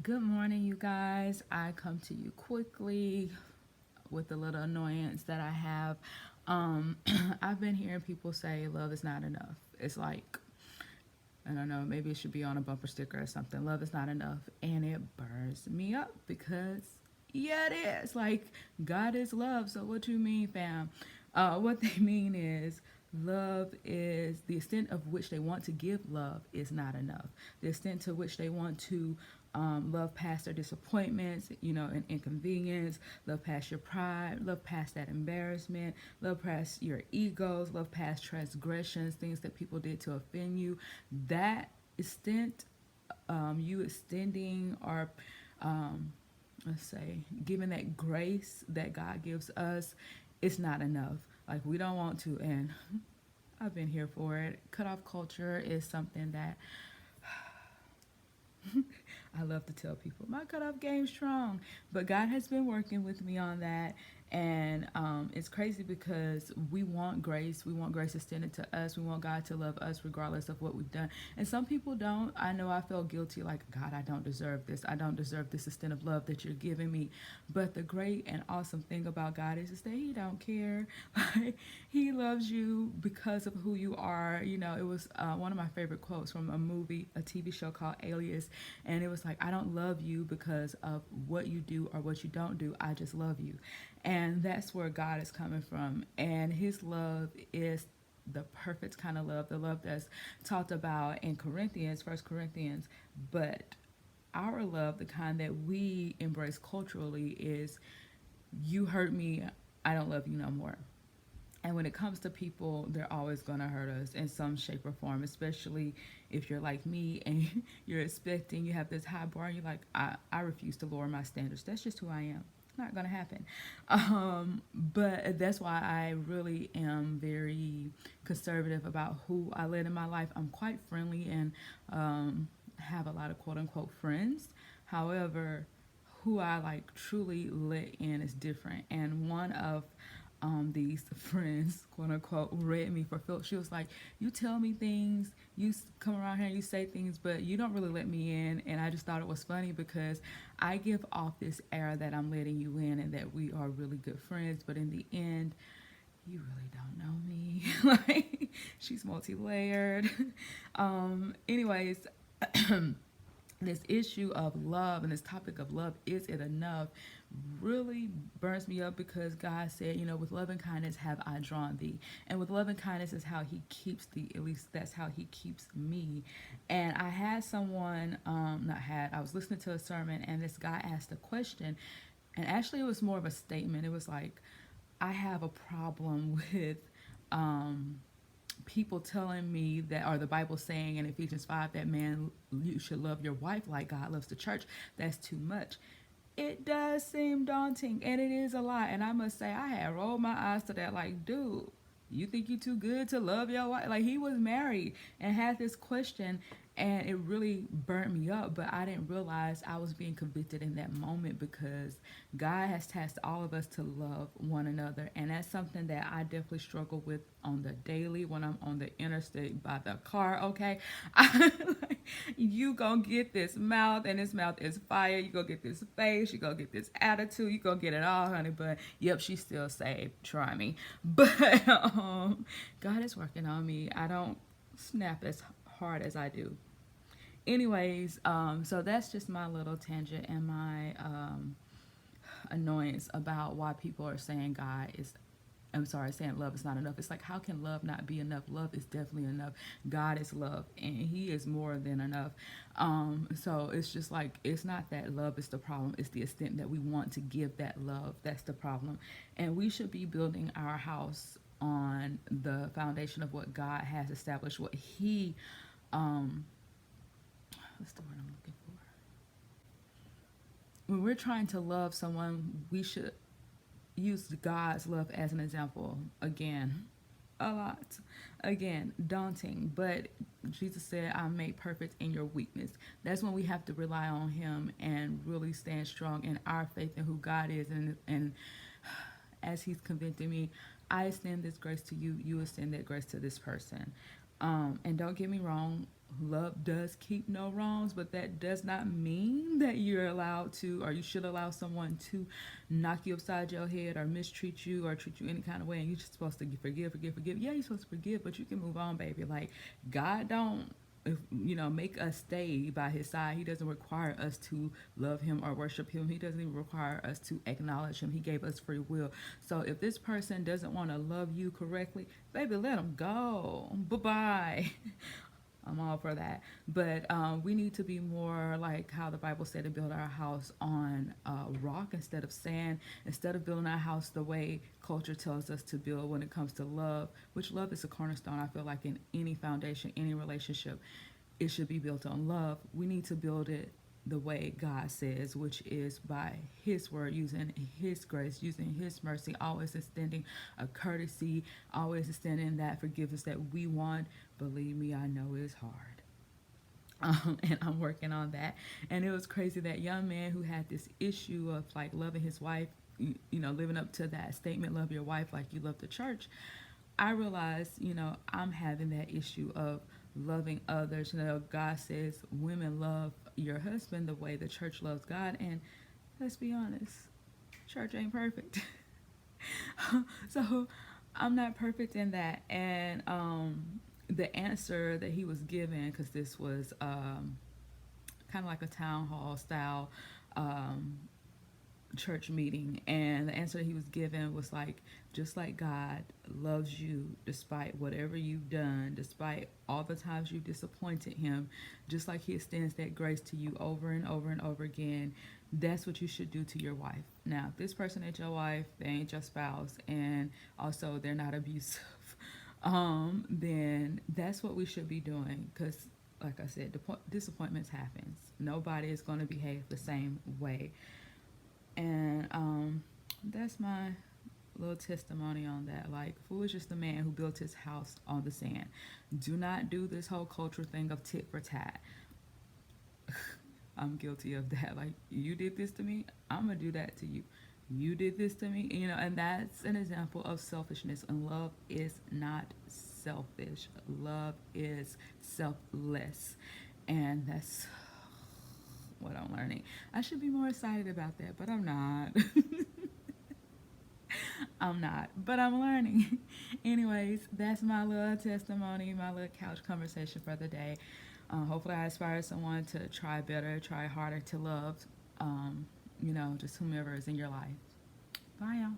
Good morning, you guys. I come to you quickly with a little annoyance that I have. Um, I've been hearing people say love is not enough. It's like, I don't know, maybe it should be on a bumper sticker or something. Love is not enough. And it burns me up because, yeah, it is. Like, God is love. So, what you mean, fam? What they mean is love is the extent of which they want to give love is not enough. The extent to which they want to love past their disappointments, and inconvenience, love past your pride, love past that embarrassment, love past your egos, love past transgressions, things that people did to offend you. That extent, you extending or let's say giving that grace that God gives us, it's not enough. Like, we don't want to, and I've been here for it. Cut off culture is something that I love to tell people my cutoff game's strong, but God has been working with me on that, and it's crazy because we want grace extended to us, we want God to love us regardless of what we've done, and some people don't. I know I feel guilty, like, God, I don't deserve this. I don't deserve this extent of love that you're giving me. But the great and awesome thing about God is that He don't care. Like, He loves you because of who you are. It was one of my favorite quotes from a movie, a TV show called Alias, and it was like, I don't love you because of what you do or what you don't do. I just love you. And that's where God is coming from. And His love is the perfect kind of love, the love that's talked about in Corinthians, First Corinthians. But our love, the kind that we embrace culturally, is you hurt me, I don't love you no more. And when it comes to people, they're always going to hurt us in some shape or form, especially if you're like me and you're expecting, you have this high bar, and you're like, I refuse to lower my standards. That's just who I am. It's not going to happen. But that's why I really am very conservative about who I let in my life. I'm quite friendly and have a lot of quote unquote friends. However, who I like truly let in is different. And one of these friends, quote unquote, read me for filth. She was like, "You tell me things, come around here and you say things, but you don't really let me in." And I just thought it was funny because I give off this air that I'm letting you in and that we are really good friends, but in the end, you really don't know me. Like, she's multi-layered. Anyways, this issue of love and this topic of love, is it enough, really burns me up because God said, with love and kindness have I drawn thee. And with love and kindness is how He keeps thee. At least that's how He keeps me. And I had someone, not had, I was listening to a sermon, and this guy asked a question. And actually, it was more of a statement. It was like, I have a problem with people telling me that, or the Bible saying in Ephesians 5 that, man, you should love your wife like God loves the church. That's too much. It does seem daunting, and it is a lot. And I must say, I had rolled my eyes to that, like, dude, you think you too good to love your wife? Like, he was married and had this question, and it really burnt me up. But I didn't realize I was being convicted in that moment because God has tasked all of us to love one another, and that's something that I definitely struggle with on the daily when I'm on the interstate by the car. Okay, like, you gonna get this mouth, and this mouth is fire. You gonna get this face. You gonna get this attitude. You gonna get it all, honey. But yep, she's still saved. Try me. But God is working on me. I don't snap as hard as I do. Anyways, so that's just my little tangent and my annoyance about why people are saying God is, I'm sorry, saying love is not enough. It's like, how can love not be enough? Love is definitely enough. God is love, and He is more than enough. So it's just like, it's not that love is the problem. It's the extent that we want to give that love. That's the problem. And we should be building our house on the foundation of what God has established, what He, um, what's the word I'm looking for? When we're trying to love someone, we should use God's love as an example. Again, a lot. Again, daunting. But Jesus said, I'm made perfect in your weakness. That's when we have to rely on Him and really stand strong in our faith in who God is. And as He's convicting me, I extend this grace to you, you extend that grace to this person. And don't get me wrong, love does keep no wrongs, but that does not mean that you're allowed to, or you should allow someone to knock you upside your head or mistreat you or treat you any kind of way, and you're just supposed to forgive. Yeah, you're supposed to forgive, but you can move on, baby. Like, God don't, if, make us stay by his side. He doesn't require us to love him or worship him. He doesn't even require us to acknowledge him. He gave us free will. So if this person doesn't want to love you correctly, baby, let them go. Bye-bye. I'm all for that. But we need to be more like how the Bible said, to build our house on rock instead of sand, instead of building our house the way culture tells us to build when it comes to love, which love is a cornerstone. I feel like in any foundation, any relationship, it should be built on love. We need to build it the way God says, which is by his word, using his grace, using his mercy, always extending a courtesy, always extending that forgiveness that we want. Believe me, I know it's hard. And I'm working on that. And it was crazy, that young man who had this issue of like loving his wife, living up to that statement, love your wife like you love the church. I realized, I'm having that issue of loving others. God says women love your husband the way the church loves God. And let's be honest, church ain't perfect. So I'm not perfect in that. And the answer that he was given, because this was kind of like a town hall style church meeting, and the answer that he was given was like, just like God loves you despite whatever you've done, despite all the times you disappointed him, just like he extends that grace to you over and over and over again, that's what you should do to your wife. Now, if this person ain't your wife, they ain't your spouse, and also they're not abusive, then that's what we should be doing. Because like I said, disappointments happens. Nobody is going to behave the same way. And that's my little testimony on that. Like, foolish is the man who built his house on the sand. Do not do this whole culture thing of tit for tat. I'm guilty of that. Like, you did this to me, I'm gonna do that to you. You did this to me, and that's an example of selfishness. And love is not selfish. Love is selfless. And that's what I'm learning. I should be more excited about that, but I'm not. I'm not, but I'm learning. Anyways, that's my little testimony, my little couch conversation for the day. Hopefully I inspire someone to try better, try harder to love, just whomever is in your life. Bye, y'all.